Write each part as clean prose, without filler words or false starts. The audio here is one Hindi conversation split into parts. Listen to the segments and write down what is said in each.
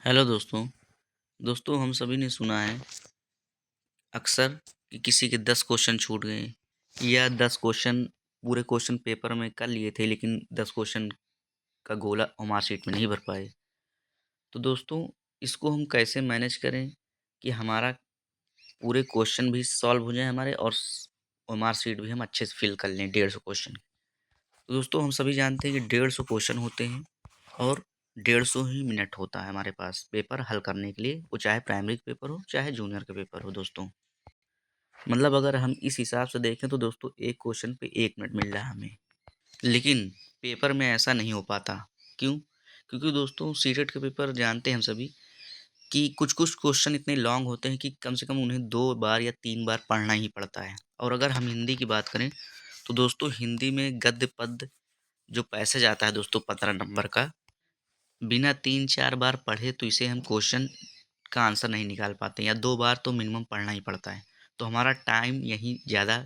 हेलो दोस्तों। दोस्तों हम सभी ने सुना है अक्सर कि किसी के 10 क्वेश्चन छूट गए या 10 क्वेश्चन पूरे क्वेश्चन पेपर में कर लिए थे लेकिन 10 क्वेश्चन का गोला और मार्कशीट में नहीं भर पाए। तो दोस्तों इसको हम कैसे मैनेज करें कि हमारा पूरे क्वेश्चन भी सॉल्व हो जाए हमारे और मार्कशीट भी हम अच्छे से फिल कर लें 150 क्वेश्चन। तो दोस्तों हम सभी जानते हैं कि 150 क्वेश्चन होते हैं और 150 ही मिनट होता है हमारे पास पेपर हल करने के लिए, वो चाहे प्राइमरी का पेपर हो चाहे जूनियर का पेपर हो दोस्तों। मतलब अगर हम इस हिसाब से देखें तो दोस्तों एक क्वेश्चन पे 1 मिनट मिल रहा है हमें। लेकिन पेपर में ऐसा नहीं हो पाता। क्यों? क्योंकि दोस्तों सीटेट के पेपर जानते हैं हम सभी कि कुछ-कुछ क्वेश्चन इतने लॉन्ग होते हैं कि कम से कम उन्हें 2 बार या 3 बार पढ़ना ही पड़ता है। और अगर हम हिंदी की बात करें तो दोस्तों हिंदी में गद्य पद्य जो पैसेज आता है दोस्तों 15 नंबर का, बिना 3-4 बार पढ़े तो इसे हम क्वेश्चन का आंसर नहीं निकाल पाते या 2 बार तो मिनिमम पढ़ना ही पड़ता है। तो हमारा टाइम यहीं ज़्यादा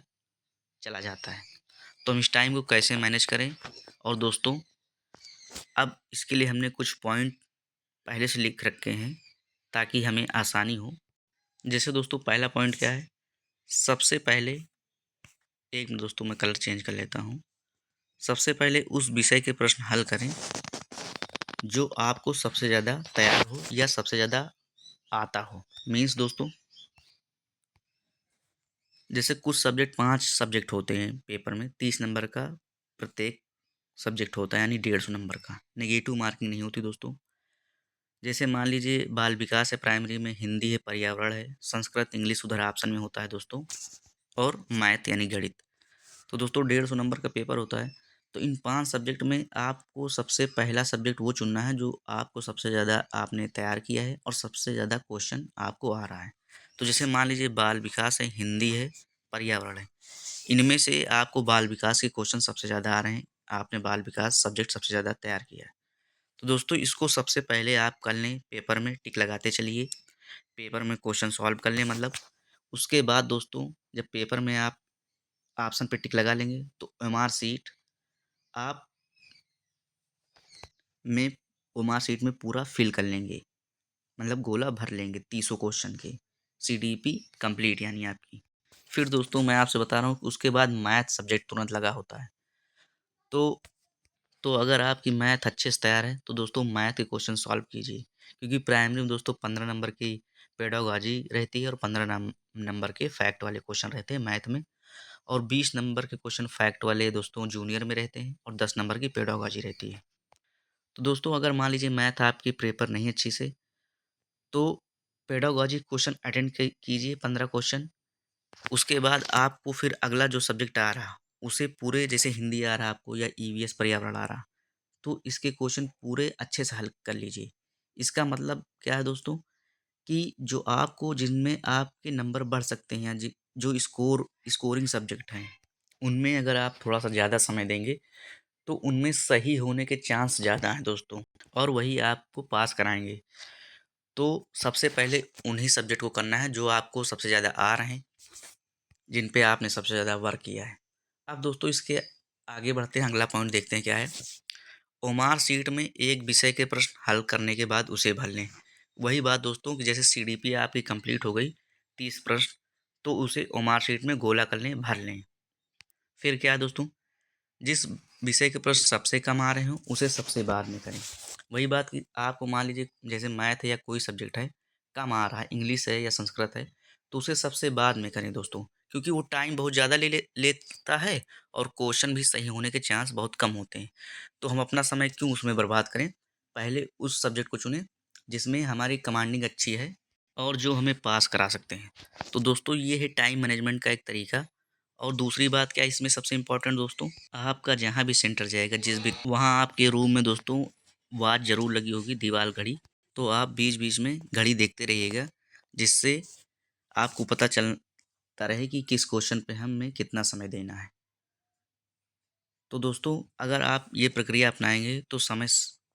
चला जाता है। तो हम इस टाइम को कैसे मैनेज करें? और दोस्तों अब इसके लिए हमने कुछ पॉइंट पहले से लिख रखे हैं ताकि हमें आसानी हो। जैसे दोस्तों पहला पॉइंट क्या है? सबसे पहले एक मिनट दोस्तों मैं कलर चेंज कर लेता हूँ। सबसे पहले उस विषय के प्रश्न हल करें जो आपको सबसे ज़्यादा तैयार हो या सबसे ज़्यादा आता हो। मीन्स दोस्तों जैसे कुछ सब्जेक्ट 5 सब्जेक्ट होते हैं पेपर में, 30 नंबर का प्रत्येक सब्जेक्ट होता है यानी 150 नंबर का। नेगेटिव मार्किंग नहीं होती दोस्तों। जैसे मान लीजिए बाल विकास है प्राइमरी में, हिंदी है, पर्यावरण है, संस्कृत इंग्लिश उधर ऑप्शन में होता है दोस्तों, और मैथ यानी गणित। तो दोस्तों 150 नंबर का पेपर होता है। तो इन 5 सब्जेक्ट में आपको सबसे पहला सब्जेक्ट वो चुनना है जो आपको सबसे ज़्यादा आपने तैयार किया है और सबसे ज़्यादा क्वेश्चन आपको आ रहा है। तो जैसे मान लीजिए बाल विकास है, हिंदी है, पर्यावरण है। इनमें से आपको बाल विकास के क्वेश्चन सबसे ज़्यादा आ रहे हैं। आपने बाल विकास सब्जेक्ट सबसे ज़्यादा तैयार किया है। तो दोस्तों इसको सबसे पहले आप कर लें, पेपर में टिक लगाते चलिए। पेपर में क्वेश्चन सॉल्व कर लें मतलब। उसके बाद दोस्तों जब पेपर में आप ऑप्शन पे टिक लगा लेंगे तो ओएमआर शीट आप में ओएमआर शीट में पूरा फिल कर लेंगे। मतलब गोला भर लेंगे 300 क्वेश्चन के। सीडीपी कंप्लीट यानी आपकी। फिर दोस्तों मैं आपसे बता रहा हूँ उसके बाद मैथ सब्जेक्ट तुरंत लगा होता है। तो अगर आपकी मैथ अच्छे से तैयार है तो दोस्तों मैथ के क्वेश्चन सॉल्व कीजिए। क्योंकि प्राइमरी में दोस्तों 15 नंबर की पेडागोजी रहती है और 15 नंबर के फैक्ट वाले क्वेश्चन रहते हैं मैथ में, और 20 नंबर के क्वेश्चन फैक्ट वाले दोस्तों जूनियर में रहते हैं और 10 नंबर की पेडागोजी रहती है। तो दोस्तों अगर मान लीजिए मैथ आपकी पेपर नहीं अच्छी से, तो पेडागोजी क्वेश्चन अटेंड कीजिए 15 क्वेश्चन। उसके बाद आपको फिर अगला जो सब्जेक्ट आ रहा उसे पूरे, जैसे हिंदी आ रहा आपको या ईवीएस पर्यावरण आ रहा, तो इसके क्वेश्चन पूरे अच्छे से हल कर लीजिए। इसका मतलब क्या है दोस्तों कि जो आपको जिनमें आपके नंबर बढ़ सकते हैं या जो स्कोरिंग सब्जेक्ट हैं, उनमें अगर आप थोड़ा-सा ज़्यादा समय देंगे, तो उनमें सही होने के चांस ज़्यादा हैं दोस्तों, और वही आपको पास कराएँगे। तो सबसे पहले उन्हीं सब्जेक्ट को करना है जो आपको सबसे ज़्यादा आ रहे हैं, जिन पे आपने सबसे ज़्यादा वर्क किया है। अब दोस्तों इसके आगे बढ़ते हैं, अगला पॉइंट देखते हैं क्या है। ओमार शीट में एक विषय के प्रश्न हल करने के बाद उसे भर लें। वही बात दोस्तों कि जैसे सीडीपी आपकी कंप्लीट हो गई 30 प्रश्न, तो उसे ओमार शीट में गोला कर लें, भर लें। फिर क्या है दोस्तों, जिस विषय के प्रश्न सबसे कम आ रहे हों उसे सबसे बाद में करें। वही बात कि आपको मान लीजिए जैसे मैथ है या कोई सब्जेक्ट है कम आ रहा है, इंग्लिश है या संस्कृत है, तो उसे सबसे बाद में करें दोस्तों, क्योंकि वो टाइम बहुत ज़्यादा लेता है और क्वेश्चन भी सही होने के चांस बहुत कम होते हैं। तो हम अपना समय क्यों उसमें बर्बाद करें, पहले उस सब्जेक्ट को चुनें जिसमें हमारी कमांडिंग अच्छी है और जो हमें पास करा सकते हैं। तो दोस्तों ये है टाइम मैनेजमेंट का एक तरीका। और दूसरी बात क्या है इसमें सबसे इम्पोर्टेंट दोस्तों, आपका जहाँ भी सेंटर जाएगा जिस भी वहाँ आपके रूम में दोस्तों वॉच ज़रूर लगी होगी, दीवार घड़ी। तो आप बीच बीच में घड़ी देखते रहिएगा, जिससे आपको पता चलता रहे कि किस क्वेश्चन पे हमें कितना समय देना है। तो दोस्तों अगर आप ये प्रक्रिया अपनाएंगे तो समय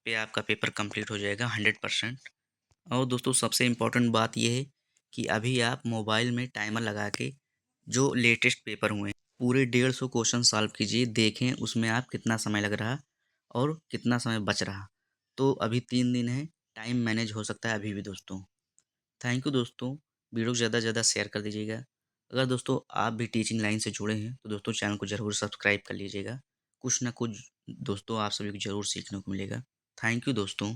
पे आपका पेपर कंप्लीट हो जाएगा 100%। और दोस्तों सबसे इम्पोर्टेंट बात ये है कि अभी आप मोबाइल में टाइमर लगा के जो लेटेस्ट पेपर हुए हैं पूरे 150 क्वेश्चन सॉल्व कीजिए, देखें उसमें आप कितना समय लग रहा और कितना समय बच रहा। तो अभी 3 दिन है, टाइम मैनेज हो सकता है अभी भी दोस्तों। थैंक यू दोस्तों, वीडियो को ज़्यादा से ज़्यादा शेयर कर दीजिएगा। अगर दोस्तों आप भी टीचिंग लाइन से जुड़े हैं तो दोस्तों चैनल को ज़रूर सब्सक्राइब कर लीजिएगा। कुछ ना कुछ दोस्तों आप सभी को ज़रूर सीखने को मिलेगा। थैंक यू दोस्तों।